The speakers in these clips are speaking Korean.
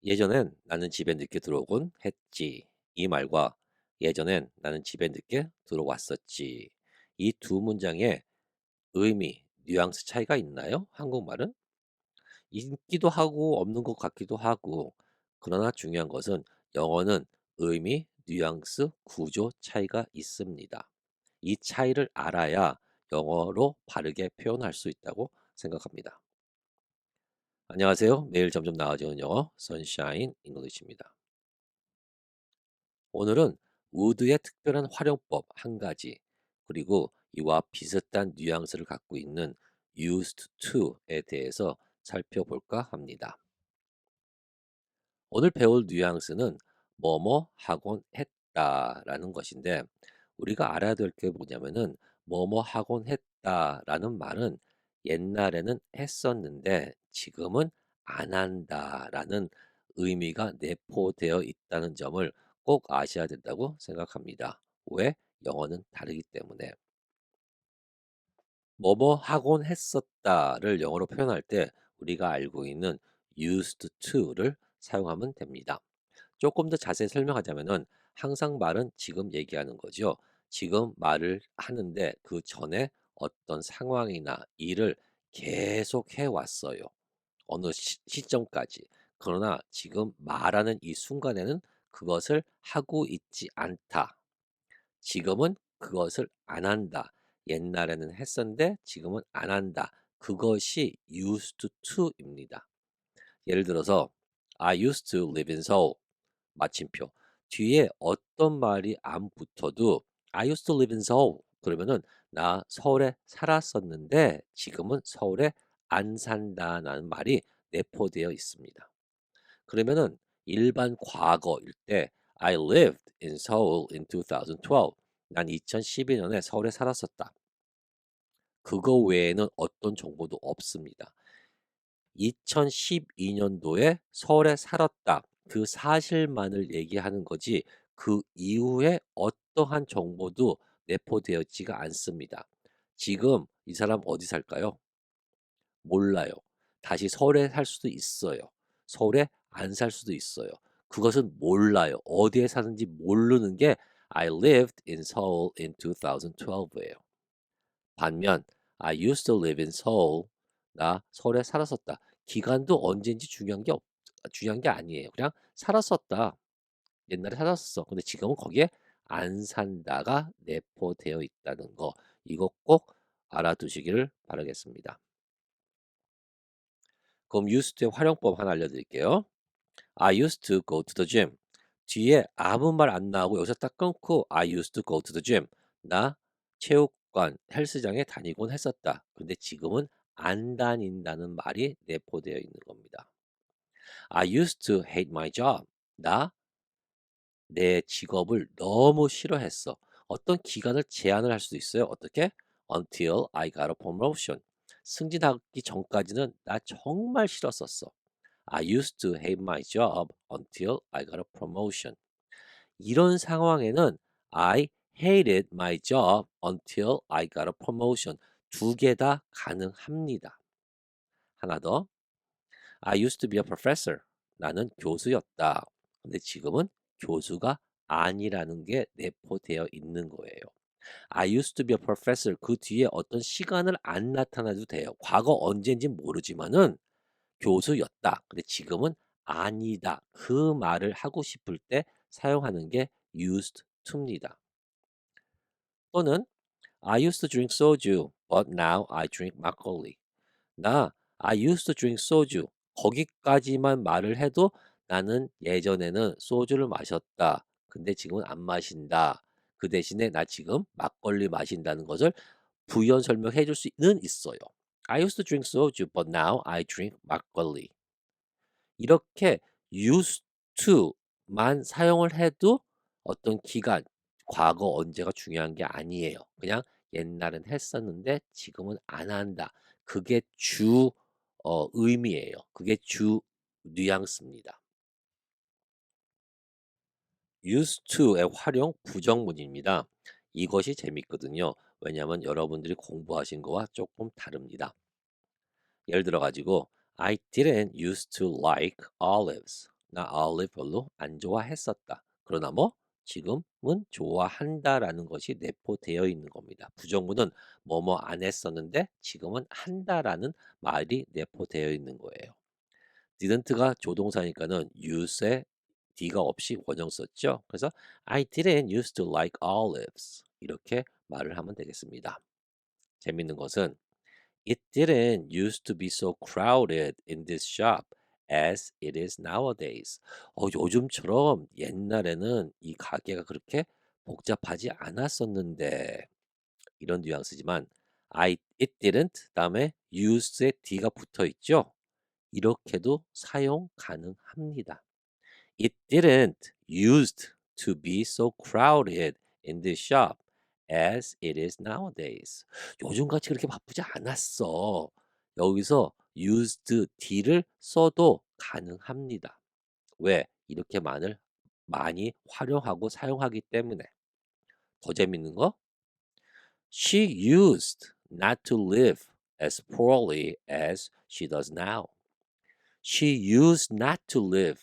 예전엔 나는 집에 늦게 들어오곤 했지. 이 말과 예전엔 나는 집에 늦게 들어왔었지. 이 두 문장의 의미, 뉘앙스 차이가 있나요? 한국말은? 있기도 하고 없는 것 같기도 하고. 그러나 중요한 것은 영어는 의미, 뉘앙스, 구조 차이가 있습니다. 이 차이를 알아야 영어로 바르게 표현할 수 있다고 생각합니다. 안녕하세요. 매일 점점 나아지는 영어 선샤인 잉글리시입니다. 오늘은 우드의 특별한 활용법 한 가지, 그리고 이와 비슷한 뉘앙스를 갖고 있는 used to에 대해서 살펴볼까 합니다. 오늘 배울 뉘앙스는 뭐뭐 하곤 했다라는 것인데, 우리가 알아야 될 게 뭐냐면은 뭐뭐 하곤 했다라는 말은 옛날에는 했었는데 지금은 안 한다라는 의미가 내포되어 있다는 점을 꼭 아셔야 된다고 생각합니다. 왜? 영어는 다르기 때문에. 뭐뭐 하곤 했었다를 영어로 표현할 때 우리가 알고 있는 used to를 사용하면 됩니다. 조금 더 자세히 설명하자면은 항상 말은 지금 얘기하는 거죠. 지금 말을 하는데 그 전에 어떤 상황이나 일을 계속 해왔어요. 어느 시점까지. 그러나 지금 말하는 이 순간에는 그것을 하고 있지 않다. 지금은 그것을 안 한다. 옛날에는 했었는데 지금은 안 한다. 그것이 used to입니다. 예를 들어서 I used to live in Seoul. 마침표. 뒤에 어떤 말이 안 붙어도 I used to live in Seoul. 그러면은 나 서울에 살았었는데 지금은 서울에 안 산다라는 말이 내포되어 있습니다. 그러면은 일반 과거일 때 I lived in Seoul in 2012. 난 2012년에 서울에 살았었다. 그거 외에는 어떤 정보도 없습니다. 2012년도에 서울에 살았다. 그 사실만을 얘기하는 거지 그 이후에 어떠한 정보도 내포되어 있지가 않습니다. 지금 이 사람 어디 살까요? 몰라요. 다시 서울에 살 수도 있어요. 서울에 안 살 수도 있어요. 그것은 몰라요. 어디에 사는지 모르는 게 I lived in Seoul in 2012예요. 반면 I used to live in Seoul. 나 서울에 살았었다. 기간도 언제인지 중요한 게 아니에요. 그냥 살았었다. 옛날에 살았었어. 근데 지금은 거기에 안 산다가 내포되어 있다는 거. 이거 꼭 알아두시기를 바라겠습니다. 그럼 used to의 활용법 하나 알려드릴게요. I used to go to the gym. 뒤에 아무 말 안 나오고 여기서 딱 끊고 I used to go to the gym. 나 체육관, 헬스장에 다니곤 했었다. 근데 지금은 안 다닌다는 말이 내포되어 있는 겁니다. I used to hate my job. 나 내 직업을 너무 싫어했어. 어떤 기간을 제한을 할 수도 있어요. 어떻게? Until I got a promotion. 승진하기 전까지는 나 정말 싫었었어. I used to hate my job until I got a promotion. 이런 상황에는 I hated my job until I got a promotion. 두 개 다 가능합니다. 하나 더. I used to be a professor. 나는 교수였다. 근데 지금은 교수가 아니라는 게 내포되어 있는 거예요. I used to be a professor. 그 뒤에 어떤 시간을 안 나타나도 돼요. 과거 언제인지 모르지만은 교수였다. 근데 지금은 아니다. 그 말을 하고 싶을 때 사용하는 게 used to입니다. 또는 I used to drink soju, but now I drink 막걸리. 나 I used to drink soju. 거기까지만 말을 해도 나는 예전에는 소주를 마셨다. 근데 지금은 안 마신다. 그 대신에 나 지금 막걸리 마신다는 것을 부연 설명해 줄 수는 있어요. I used to drink soju, but now I drink 막걸리. 이렇게 used to만 사용을 해도 어떤 기간, 과거 언제가 중요한 게 아니에요. 그냥 옛날엔 했었는데 지금은 안 한다. 그게 주 의미예요. 그게 주 뉘앙스입니다. used to의 활용 부정문입니다. 이것이 재밌거든요. 왜냐하면 여러분들이 공부하신 거와 조금 다릅니다. 예를 들어 가지고 I didn't used to like olives. 나 olive 별로 안 좋아했었다. 그러나 뭐 지금은 좋아한다라는 것이 내포되어 있는 겁니다. 부정문은 뭐뭐 안 했었는데 지금은 한다라는 말이 내포되어 있는 거예요. didn't가 조동사니까는 use에 d가 없이 원형 썼죠. 그래서 I didn't used to like olives 이렇게 말을 하면 되겠습니다. 재밌는 것은 It didn't used to be so crowded in this shop as it is nowadays. 요즘처럼 옛날에는 이 가게가 그렇게 복잡하지 않았었는데 이런 뉘앙스지만 it didn't 다음에 use에 d가 붙어 있죠. 이렇게도 사용 가능합니다. It didn't used to be so crowded in this shop as it is nowadays. 요즘같이 그렇게 바쁘지 않았어. 여기서 used d를 써도 가능합니다. 왜? 이렇게 많이 활용하고 사용하기 때문에. 더 재밌는 거? She used not to live as poorly as she does now. She used not to live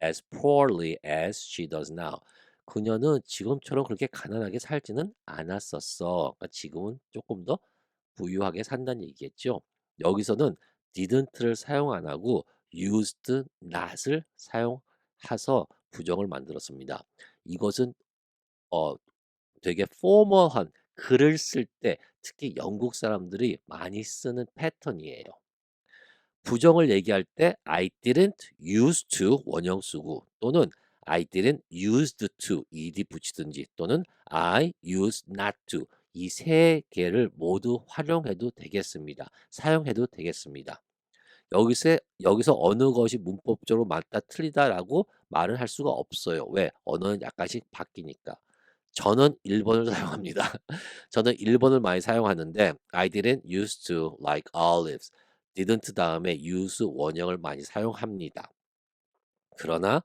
as poorly as she does now. 그녀는 지금처럼 그렇게 가난하게 살지는 않았었어. 그러니까 지금은 조금 더 부유하게 산다는 얘기겠죠. 여기서는 didn't를 사용 안 하고 used not을 사용해서 부정을 만들었습니다. 이것은 어 되게 포멀한 글을 쓸 때 특히 영국 사람들이 많이 쓰는 패턴이에요. 부정을 얘기할 때 I didn't used to 원형 쓰고 또는 I didn't used to ed 붙이든지 또는 I used not to 이 세 개를 모두 활용해도 되겠습니다. 사용해도 되겠습니다. 여기서 어느 것이 문법적으로 맞다 틀리다라고 말을 할 수가 없어요. 왜? 언어는 약간씩 바뀌니까. 저는 1번을 사용합니다. 저는 1번을 많이 사용하는데 I didn't used to like olives. didn't 다음에 use 원형을 많이 사용합니다. 그러나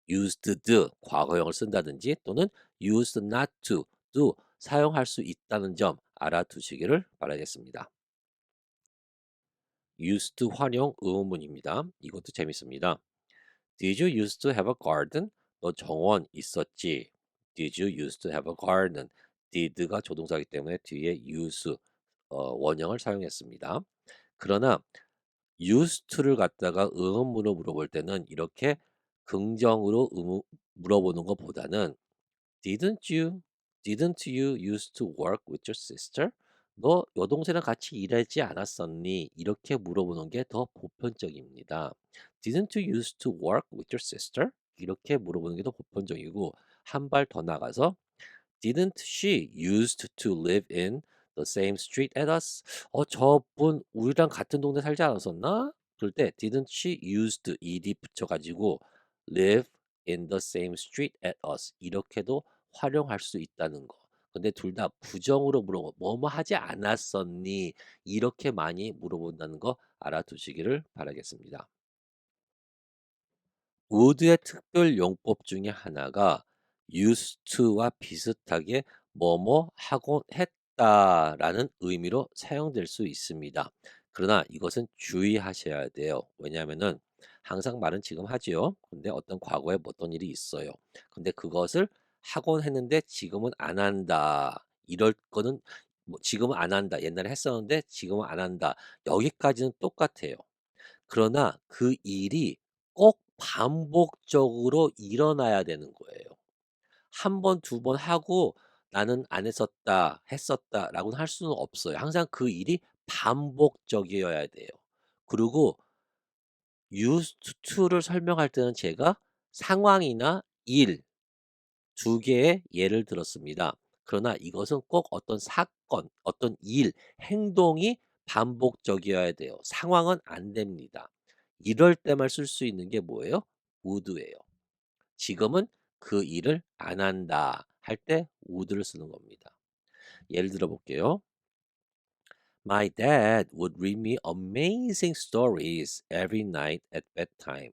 used 과거형을 쓴다든지 또는 used not to도 사용할 수 있다는 점 알아두시기를 바라겠습니다. used 활용 의문문입니다. 이것도 재밌습니다. Did you used to have a garden? 너 정원 있었지? Did you used to have a garden? did가 조동사이기 때문에 뒤에 use 원형을 사용했습니다. 그러나 used to를 갖다가 의문문으로 물어볼 때는 이렇게 긍정으로 물어보는 것보다는 Didn't you? Didn't you used to work with your sister? 너 여동생이랑 같이 일하지 않았었니? 이렇게 물어보는 게 더 보편적입니다. Didn't you used to work with your sister? 이렇게 물어보는 게 더 보편적이고 한 발 더 나가서 Didn't she used to live in the same street as us? 저분 우리랑 같은 동네 살지 않았었나? 그럴 때 didn't she used ed 붙여가지고 live in the same street as us 이렇게도 활용할 수 있다는 거. 근데 둘 다 부정으로 물어보 뭐뭐 하지 않았었니? 이렇게 많이 물어본다는 거 알아두시기를 바라겠습니다. would의 특별 용법 중에 하나가 used to와 비슷하게 뭐뭐 하곤 했다라는 의미로 사용될 수 있습니다. 그러나 이것은 주의하셔야 돼요. 왜냐하면은 항상 말은 지금 하지요. 근데 어떤 과거에 어떤 일이 있어요. 근데 그것을 하곤 했는데 지금은 안 한다. 이럴 거는 뭐 지금은 안 한다. 옛날에 했었는데 지금은 안 한다. 여기까지는 똑같아요. 그러나 그 일이 꼭 반복적으로 일어나야 되는 거예요. 한 번, 두 번 하고 나는 안 했었다, 했었다라고는 할 수는 없어요. 항상 그 일이 반복적이어야 돼요. 그리고 used to를 설명할 때는 제가 상황이나 일 두 개의 예를 들었습니다. 그러나 이것은 꼭 어떤 사건, 어떤 일, 행동이 반복적이어야 돼요. 상황은 안 됩니다. 이럴 때만 쓸 수 있는 게 뭐예요? would예요. 지금은 그 일을 안 한다 할 때 would를 쓰는 겁니다. 예를 들어 볼게요. My dad would read me amazing stories every night at bedtime.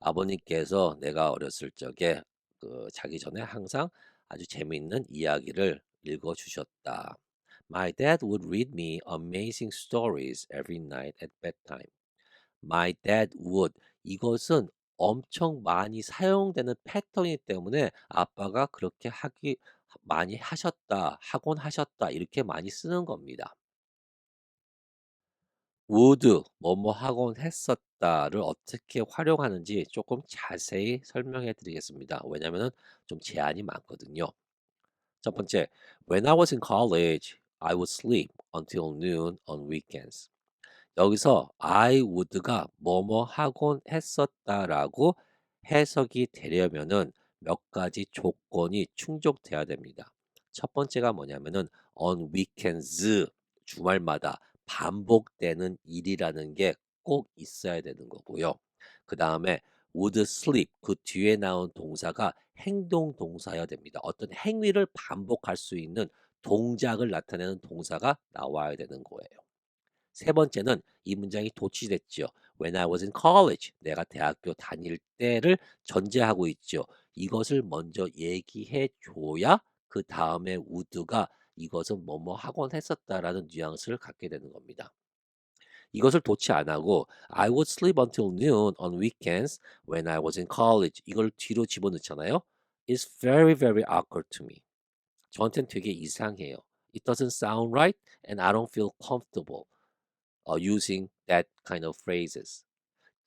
아버님께서 내가 어렸을 적에 자기 전에 항상 아주 재미있는 이야기를 읽어 주셨다. My dad would read me amazing stories every night at bedtime. My dad would 이것은 엄청 많이 사용되는 패턴이기 때문에 아빠가 그렇게 하기 많이 하셨다, 하곤 하셨다 이렇게 많이 쓰는 겁니다. would 뭐뭐 하곤 했었다를 어떻게 활용하는지 조금 자세히 설명해 드리겠습니다. 왜냐면은 좀 제한이 많거든요. 첫 번째, When I was in college, I would sleep until noon on weekends. 여기서 I would가 뭐뭐 하곤 했었다라고 해석이 되려면은 몇 가지 조건이 충족돼야 됩니다. 첫 번째가 뭐냐면은 on weekends 주말마다 반복되는 일이라는 게 꼭 있어야 되는 거고요. 그 다음에 would sleep 그 뒤에 나온 동사가 행동 동사여야 됩니다. 어떤 행위를 반복할 수 있는 동작을 나타내는 동사가 나와야 되는 거예요. 세 번째는 이 문장이 도치됐죠. When I was in college, 내가 대학교 다닐 때를 전제하고 있죠. 이것을 먼저 얘기해 줘야 그 다음에 would가 이것은 뭐뭐 하곤 했었다라는 뉘앙스를 갖게 되는 겁니다. 이것을 도치 안 하고 I would sleep until noon on weekends when I was in college. 이걸 뒤로 집어넣잖아요. It's very very awkward to me. 저한테는 되게 이상해요. It doesn't sound right and I don't feel comfortable. using that kind of phrases.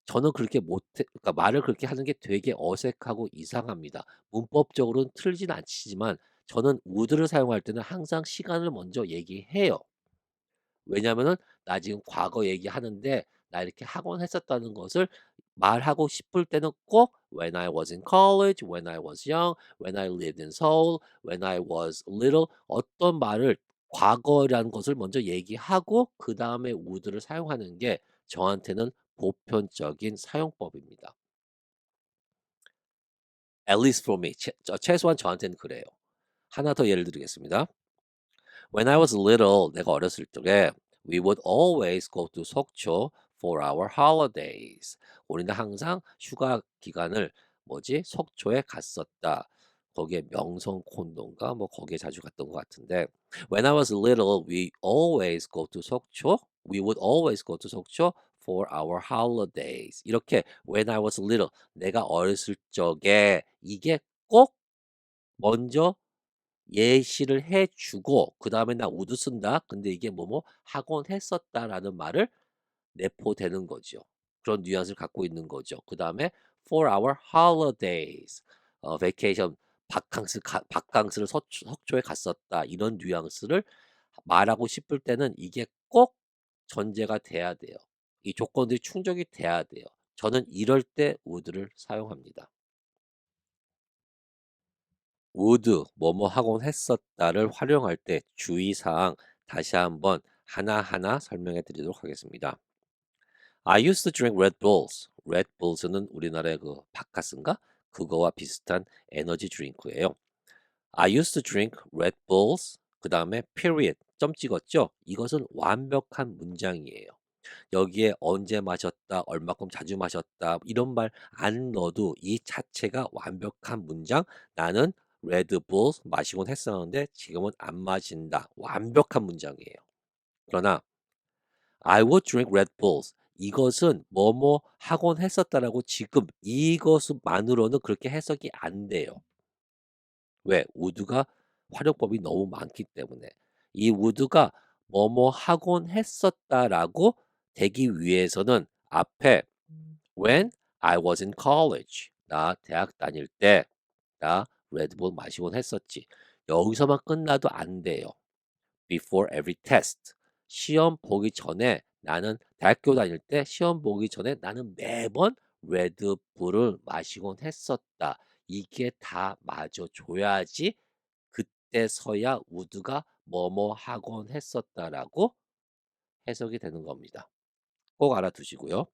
저는 그렇게 못해, 그러니까 말을 그렇게 하는 게 되게 어색하고 이상합니다. 문법적으로는 틀리진 않지만 저는 would를 사용할 때는 항상 시간을 먼저 얘기해요. 왜냐면은 나 지금 과거 얘기하는데 나 이렇게 학원 했었다는 것을 말하고 싶을 때는 꼭 when I was in college, when I was young, when I lived in Seoul, when I was little 어떤 말을 과거라는 것을 먼저 얘기하고 그 다음에 would를 사용하는 게 저한테는 보편적인 사용법입니다. At least for me. 최소한 저한테는 그래요. 하나 더 예를 드리겠습니다. When I was little, 내가 어렸을 적에 we would always go to 속초 for our holidays. 우리는 항상 휴가 기간을 속초에 갔었다. 거기에 명성 콘도인가 뭐 거기에 자주 갔던 것 같은데 When I was little, we always go to 속초. We would always go to 속초 for our holidays. 이렇게 when I was little, 내가 어렸을 적에 이게 꼭 먼저 예시를 해 주고 그다음에 "나 우드 쓴다." 근데 이게 뭐뭐 "하곤 했었다."라는 말을 내포되는 거죠. 그런 뉘앙스를 갖고 있는 거죠. 그다음에 "for our holidays." vacation 바캉스를 속초에 갔었다. 이런 뉘앙스를 말하고 싶을 때는 이게 꼭 전제가 돼야 돼요. 이 조건들이 충족이 돼야 돼요. 저는 이럴 때 would를 사용합니다. would 뭐뭐 하곤 했었다를 활용할 때 주의사항 다시 한번 하나하나 설명해 드리도록 하겠습니다. I used to drink Red Bulls. Red Bulls는 우리나라의 그 바카스인가? 그거와 비슷한 에너지 드링크예요. I used to drink Red Bulls. 그 다음에 period. 점 찍었죠? 이것은 완벽한 문장이에요. 여기에 언제 마셨다, 얼마큼 자주 마셨다 이런 말 안 넣어도 이 자체가 완벽한 문장. 나는 레드불 마시곤 했었는데 지금은 안 마신다. 완벽한 문장이에요. 그러나 I would drink Red Bulls. 이것은 뭐뭐 하곤 했었다라고 지금 이것만으로는 그렇게 해석이 안 돼요. 왜? would가 활용법이 너무 많기 때문에. 이 would가 뭐뭐 하곤 했었다라고 되기 위해서는 앞에 when I was in college. 나 대학 다닐 때 나 레드불 마시곤 했었지. 여기서만 끝나도 안 돼요. Before every test. 시험 보기 전에 나는 대학교 다닐 때 시험 보기 전에 나는 매번 레드불을 마시곤 했었다. 이게 다 맞아줘야지 그때서야 would가 뭐뭐 하곤 했었다라고 해석이 되는 겁니다. 꼭 알아두시고요.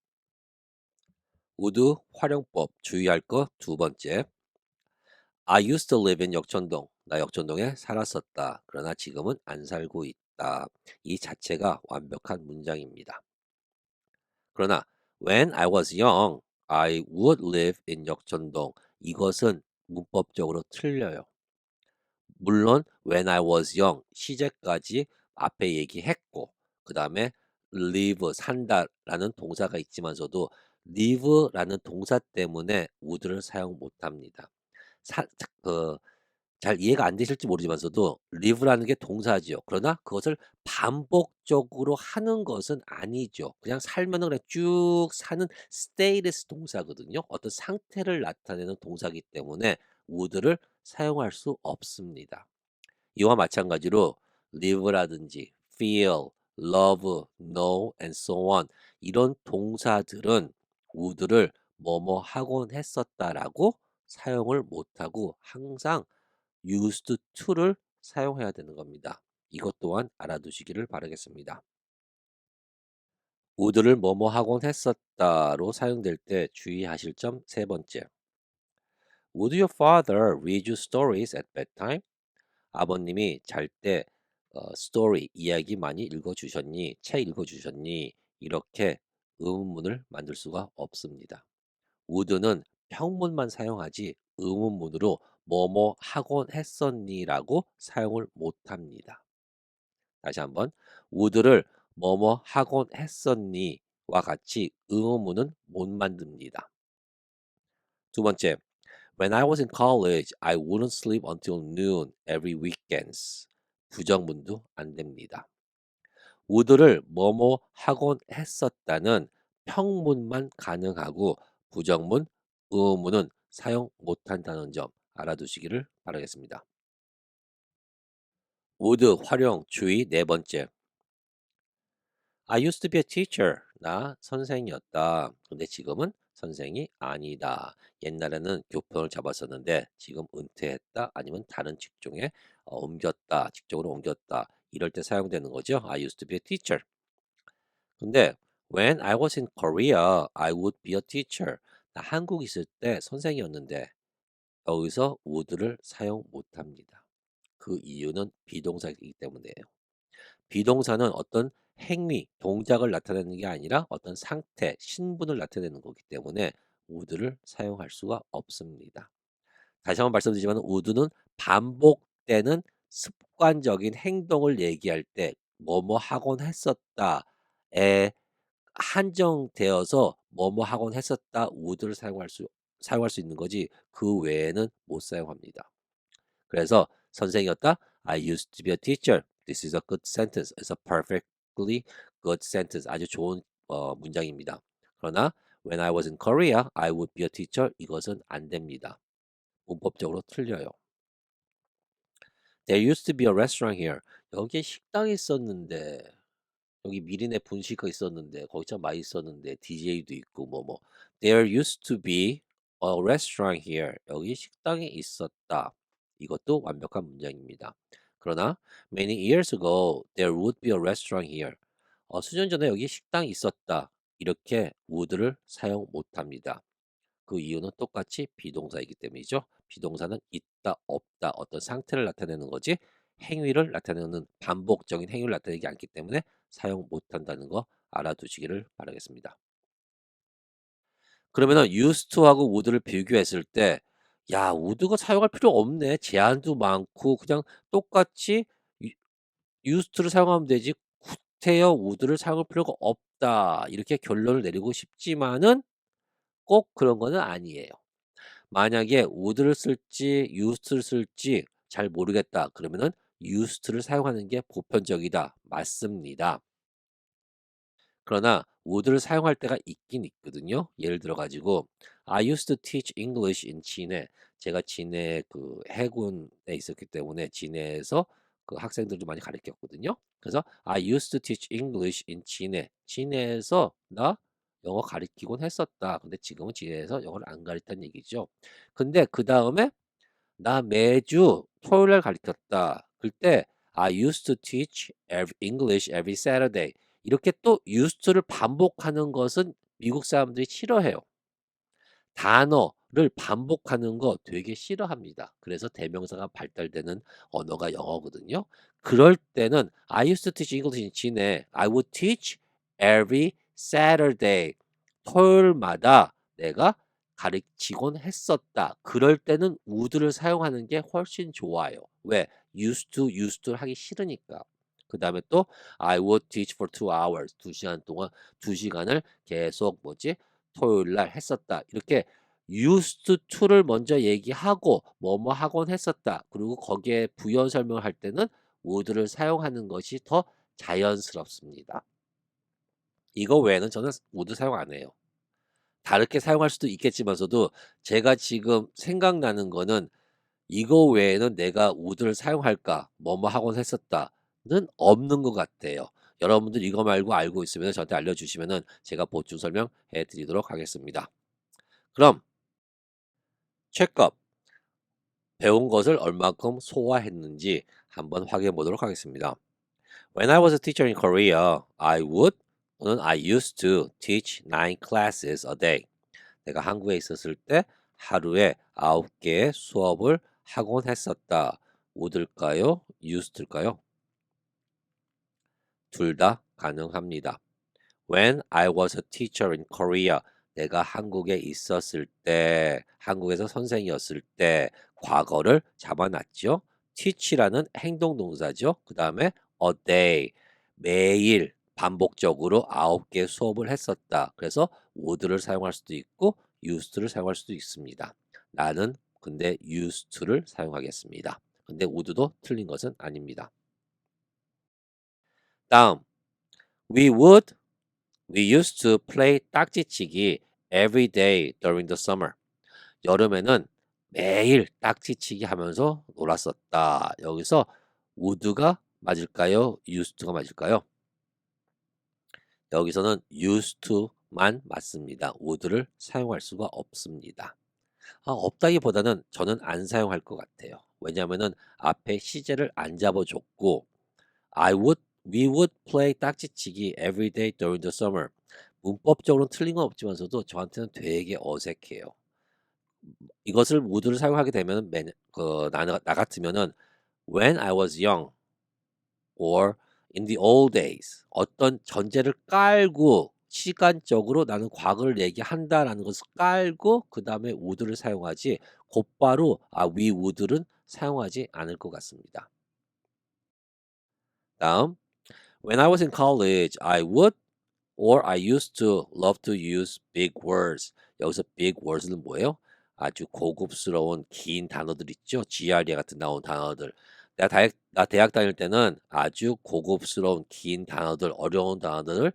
would 활용법 주의할 거 두 번째. I used to live in 역촌동. 나 역촌동에 살았었다. 그러나 지금은 안 살고 있다. 이 자체가 완벽한 문장입니다. 그러나 when I was young, I would live in 역촌동. 이것은 문법적으로 틀려요. 물론 when I was young 시제까지 앞에 얘기했고 그 다음에 live 산다라는 동사가 있지만서도 live라는 동사 때문에 would를 사용 못합니다. 사 그 잘 이해가 안 되실지 모르지만서도 live라는 게 동사지요. 그러나 그것을 반복적으로 하는 것은 아니죠. 그냥 살면은 그냥 쭉 사는 status 동사거든요. 어떤 상태를 나타내는 동사이기 때문에 would를 사용할 수 없습니다. 이와 마찬가지로 live라든지 feel, love, know and so on 이런 동사들은 would를 뭐뭐 하곤 했었다라고 사용을 못하고 항상 used to를 사용해야 되는 겁니다. 이것 또한 알아두시기를 바라겠습니다. would를 뭐뭐 하곤 했었다로 사용될 때 주의하실 점 세 번째. Would your father read you stories at bedtime? 아버님이 잘 때 스토리, 이야기 많이 읽어주셨니? 책 읽어주셨니? 이렇게 의문문을 만들 수가 없습니다. would는 평문만 사용하지 의문문으로 뭐뭐 하곤 했었니라고 사용을 못합니다. 다시 한번 would를 뭐뭐 하곤 했었니와 같이 의문문은 못 만듭니다. 두 번째, When I was in college, I wouldn't sleep until noon every weekends. 부정문도 안 됩니다. would를 뭐뭐 하곤 했었다는 평문만 가능하고 부정문, 의문은 사용 못한다는 점 알아두시기를 바라겠습니다. would 활용 주의 네 번째. I used to be a teacher. 나 선생이었다. 근데 지금은 선생이 아니다. 옛날에는 교편을 잡았었는데 지금 은퇴했다. 아니면 다른 직종에 옮겼다. 직종으로 옮겼다. 이럴 때 사용되는 거죠. I used to be a teacher. 근데 when I was in Korea, I would be a teacher. 나 한국 있을 때 선생이었는데 여기서 would를 사용 못합니다. 그 이유는 비동사이기 때문이에요. 비동사는 어떤 행위, 동작을 나타내는 게 아니라 어떤 상태, 신분을 나타내는 거기 때문에 would를 사용할 수가 없습니다. 다시 한번 말씀드리지만 would는 반복되는 습관적인 행동을 얘기할 때 뭐뭐 하곤 했었다에 한정되어서 뭐뭐 하곤 했었다 would를 사용할 수 있는 거지 그 외에는 못 사용합니다. 그래서 선생이었다. I used to be a teacher. This is a good sentence. It's a perfectly good sentence. 아주 좋은 문장입니다. 그러나 when I was in Korea, I would be a teacher. 이것은 안 됩니다. 문법적으로 틀려요. There used to be a restaurant here. 여기에 식당이 있었는데 여기 미리네 분식가 있었는데 거기 참 맛있었는데 DJ도 있고 뭐. There used to be a restaurant here. 여기 식당이 있었다. 이것도 완벽한 문장입니다. 그러나 many years ago there would be a restaurant here. 수년 전에 여기 식당이 있었다. 이렇게 would를 사용 못합니다. 그 이유는 똑같이 비동사이기 때문이죠. 비동사는 있다, 없다, 어떤 상태를 나타내는 거지 행위를 나타내는 반복적인 행위를 나타내지 않기 때문에 사용 못한다는 거 알아두시기를 바라겠습니다. 그러면은 used to하고 would를 비교했을 때 야, would가 사용할 필요 없네. 제한도 많고 그냥 똑같이 used to를 사용하면 되지. 구태여 would를 사용할 필요가 없다. 이렇게 결론을 내리고 싶지만은 꼭 그런 거는 아니에요. 만약에 would를 쓸지 used를 쓸지 잘 모르겠다. 그러면은 used를 사용하는 게 보편적이다. 맞습니다. 그러나 would를 사용할 때가 있긴 있거든요. 예를 들어 가지고 I used to teach English in 진해. 제가 진해 그 해군에 있었기 때문에 진해에서 그 학생들도 많이 가르쳤거든요. 그래서 I used to teach English in 진해. 진해에서 나 영어 가르치곤 했었다. 근데 지금은 진해에서 영어를 안 가르친다는 얘기죠. 근데 그 다음에 나 매주 토요일 날 가르쳤다. 그때 I used to teach English every Saturday. 이렇게 또 used를 반복하는 것은 미국 사람들이 싫어해요. 단어를 반복하는 거 되게 싫어합니다. 그래서 대명사가 발달되는 언어가 영어거든요. 그럴 때는 I used to teach English in 진해. I would teach every Saturday. 토요일마다 내가 가르치곤 했었다. 그럴 때는 would를 사용하는 게 훨씬 좋아요. 왜? used to 하기 싫으니까. 그 다음에 또 I would teach for 2 hours. 2시간 동안 2시간을 계속 뭐지? 토요일 날 했었다. 이렇게 used to를 먼저 얘기하고 뭐뭐 하곤 했었다. 그리고 거기에 부연 설명을 할 때는 would를 사용하는 것이 더 자연스럽습니다. 이거 외에는 저는 would 사용 안 해요. 다르게 사용할 수도 있겠지만서도 제가 지금 생각나는 거는 이거 외에는 내가 would를 사용할까, 뭐뭐 하곤 했었다는 없는 것 같아요. 여러분들 이거 말고 알고 있으면 저한테 알려주시면 제가 보충 설명해 드리도록 하겠습니다. 그럼 체크업, 배운 것을 얼마큼 소화했는지 한번 확인해 보도록 하겠습니다. When I was a teacher in Korea, I would 또는 I used to teach 9 classes a day. 내가 한국에 있었을 때 하루에 9개의 수업을 하곤 했었다. would일까요? used일까요? 둘 다 가능합니다. When I was a teacher in Korea, 내가 한국에 있었을 때, 한국에서 선생이었을 때 과거를 잡아놨죠. teach라는 행동 동사죠. 그 다음에 a day, 매일 반복적으로 9개 수업을 했었다. 그래서 would를 사용할 수도 있고 used를 사용할 수도 있습니다. 나는 근데 used to를 사용하겠습니다. 근데 would도 틀린 것은 아닙니다. 다음, we would We used to play 딱지치기 every day during the summer. 여름에는 매일 딱지치기 하면서 놀았었다. 여기서 would가 맞을까요? used가 맞을까요? 여기서는 used to만 맞습니다. would를 사용할 수가 없습니다. 없다기보다는 저는 안 사용할 것 같아요. 왜냐하면은 앞에 시제를 안 잡아줬고 we would play 딱지치기 every day during the summer. 문법적으로는 틀린 건 없지만서도 저한테는 되게 어색해요. 이것을 would를 사용하게 되면 나 같으면은 when I was young or in the old days 어떤 전제를 깔고 시간적으로 나는 과거를 얘기한다라는 것을 깔고 그 다음에 would를 사용하지 곧바로 we would는 사용하지 않을 것 같습니다. 다음 When I was in college, I would or I used to love to use big words. 여기서 big words는 뭐예요? 아주 고급스러운 긴 단어들 있죠? GRE 같은 나온 단어들. 나 대학 다닐 때는 아주 고급스러운 긴 단어들, 어려운 단어들을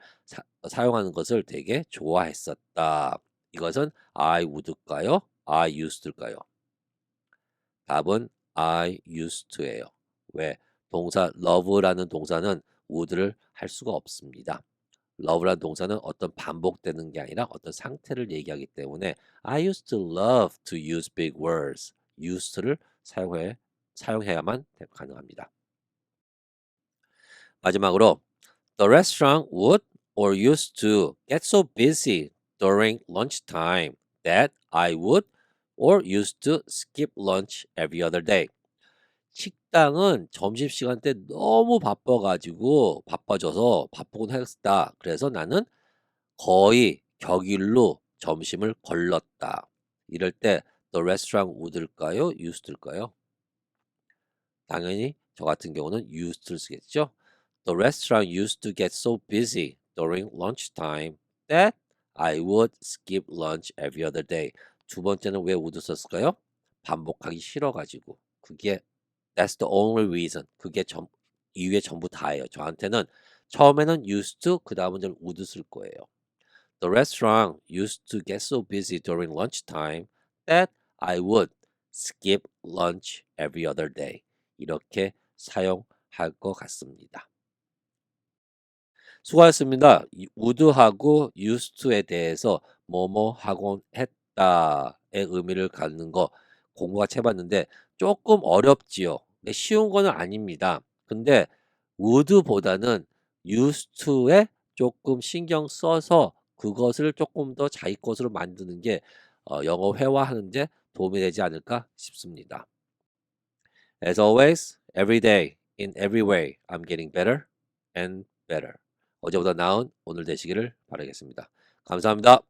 사용하는 것을 되게 좋아했었다. 이것은 I would일까요? I used일까요? 답은 I used to예요. 왜? 동사 love라는 동사는 would를 할 수가 없습니다. love라는 동사는 어떤 반복되는 게 아니라 어떤 상태를 얘기하기 때문에 I used to love to use big words. use를 사용해야만 가능합니다. 마지막으로 The restaurant would or used to get so busy during lunchtime that I would or used to skip lunch every other day. 식당은 점심시간 때 너무 바빠져서 바쁘곤 했다. 그래서 나는 거의 격일로 점심을 걸렀다. 이럴 때 the restaurant would일까요? used일까요? 당연히 저 같은 경우는 used를 쓰겠죠. The restaurant used to get so busy during lunchtime that I would skip lunch every other day. 두 번째는 왜 would 썼을까요? 반복하기 싫어가지고. That's the only reason. 이유에 전부 다예요. 저한테는 처음에는 used to, 그 다음은 would 쓸 거예요. The restaurant used to get so busy during lunchtime that I would skip lunch every other day. 이렇게 사용할 것 같습니다. 수고하셨습니다. would하고 used to에 대해서 뭐뭐 하곤 했다의 의미를 갖는 거 공부가 해봤는데 조금 어렵지요. 쉬운 거는 아닙니다. 근데 would보다는 used to에 조금 신경 써서 그것을 조금 더 자기 것으로 만드는 게 영어 회화하는데 도움이 되지 않을까 싶습니다. As always, every day, in every way, I'm getting better and better. 어제보다 나은 오늘 되시기를 바라겠습니다. 감사합니다.